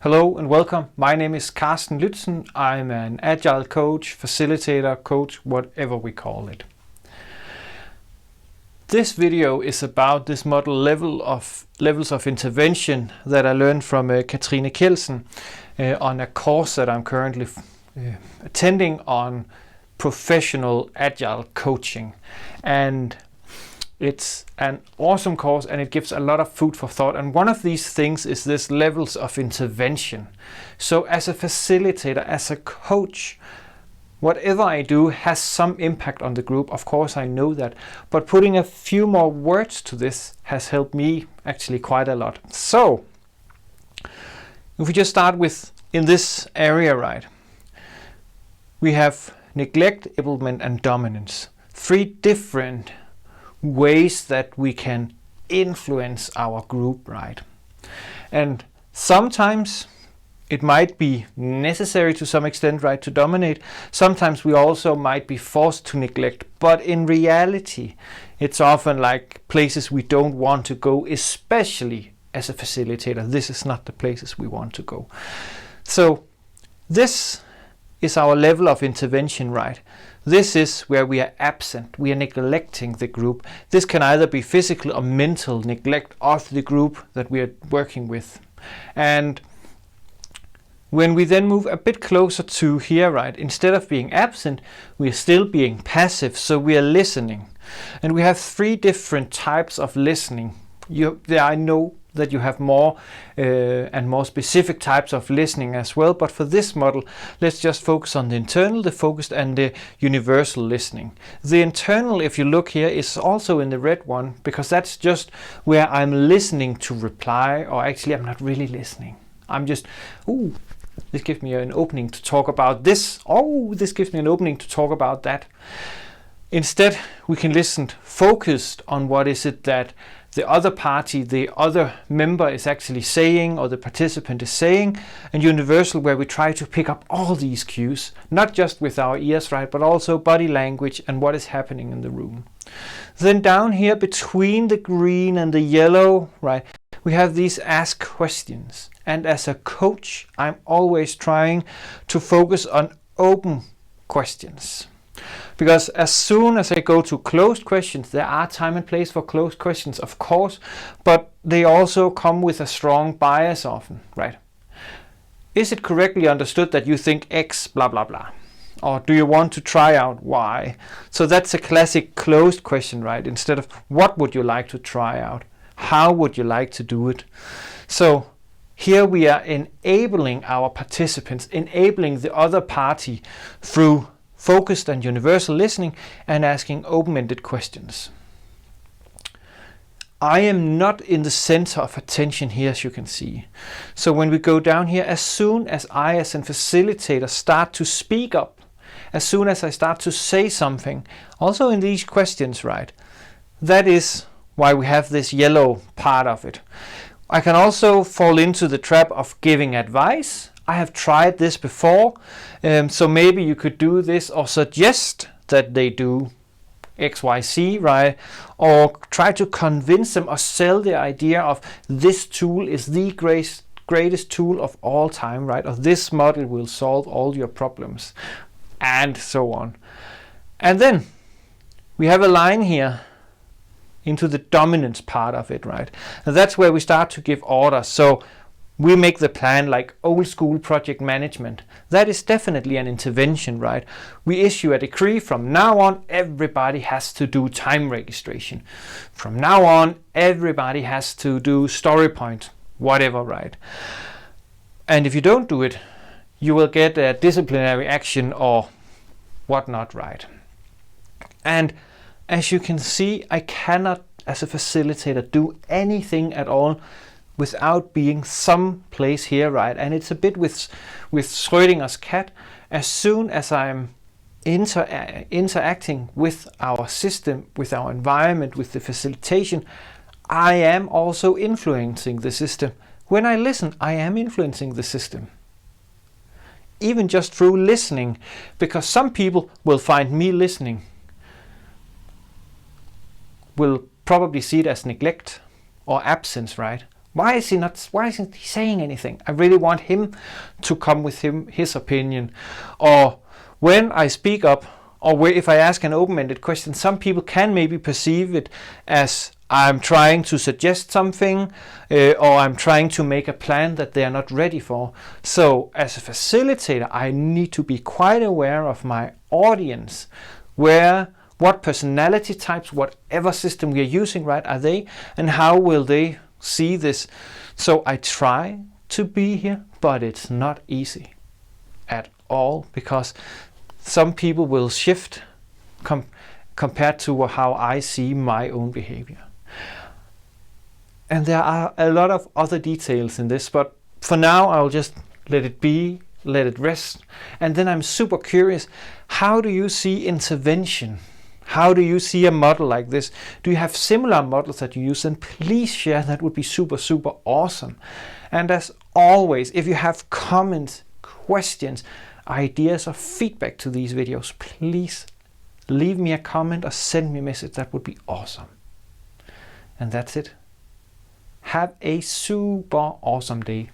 Hello and welcome. My name is Carsten Lützen. I'm an agile coach, facilitator, coach, whatever we call it. This video is about this model levels of intervention that I learned from Katrine Kjeldsen on a course that I'm currently attending on professional agile coaching. And it's an awesome course and it gives a lot of food for thought. And one of these things is this levels of intervention. So as a facilitator, as a coach, whatever I do has some impact on the group. Of course, I know that. But putting a few more words to this has helped me actually quite a lot. So if we just start with in this area, right? We have neglect, enablement, and dominance. Three different ways that we can influence our group, right? And sometimes it might be necessary to some extent, right, to dominate. Sometimes we also might be forced to neglect, but in reality, it's often like places we don't want to go, especially as a facilitator. This is not the places we want to go. So this is our level of intervention, right? This is where we are absent, we are neglecting the group. This can either be physical or mental neglect of the group that we are working with. And when we then move a bit closer to here, right, instead of being absent, we are still being passive, so we are listening. And we have three different types of listening. I know that you have more and more specific types of listening as well, but for this model, let's just focus on the internal, the focused, and the universal listening. The internal, if you look here, is also in the red one, because that's just where I'm listening to reply, or actually I'm not really listening. I'm just, this gives me an opening to talk about this. This gives me an opening to talk about that. Instead, we can listen focused on what is it that the other party, the other member is actually saying, or the participant is saying, and universal, where we try to pick up all these cues, not just with our ears, right, but also body language and what is happening in the room. Then down here between the green and the yellow, right, we have these ask questions. And as a coach, I'm always trying to focus on open questions. Because as soon as I go to closed questions, there are time and place for closed questions, of course, but they also come with a strong bias often, right? Is it correctly understood that you think X, blah, blah, blah? Or do you want to try out Y? So that's a classic closed question, right? Instead of what would you like to try out? How would you like to do it? So here we are enabling our participants, enabling the other party through focused and universal listening and asking open-ended questions. I am not in the center of attention here, as you can see. So when we go down here, as soon as I as a facilitator start to speak up, as soon as I start to say something, also in these questions, right, that is why we have this yellow part of it. I can also fall into the trap of giving advice. I have tried this before, so maybe you could do this or suggest that they do X, Y, Z, right? Or try to convince them or sell the idea of this tool is the greatest tool of all time, right? Or this model will solve all your problems, and so on. And then we have a line here into the dominance part of it, right? And that's where we start to give orders. So we make the plan like old school project management. That is definitely an intervention, right? We issue a decree. From now on, everybody has to do time registration. From now on, everybody has to do story point, whatever, right? And if you don't do it, you will get a disciplinary action or whatnot, right? And as you can see, I cannot, as a facilitator, do anything at all without being someplace here, right? And it's a bit with Schrödinger's cat. As soon as I'm interacting with our system, with our environment, with the facilitation, I am also influencing the system. When I listen, I am influencing the system. Even just through listening, because some people will find me listening, will probably see it as neglect or absence, right? Why isn't he saying anything? I really want him to come with his opinion. Or when I speak up, or if I ask an open-ended question, some people can maybe perceive it as I'm trying to suggest something, or I'm trying to make a plan that they are not ready for. So as a facilitator, I need to be quite aware of my audience, what personality types, whatever system we are using, right, are they, and how will they see this. So I try to be here, but it's not easy at all, because some people will shift compared to how I see my own behavior. And there are a lot of other details in this, but for now I'll just let it be, let it rest. And then I'm super curious, how do you see intervention? How do you see a model like this? Do you have similar models that you use? And please share, that would be super, super awesome. And as always, if you have comments, questions, ideas or feedback to these videos, please leave me a comment or send me a message. That would be awesome. And that's it. Have a super awesome day.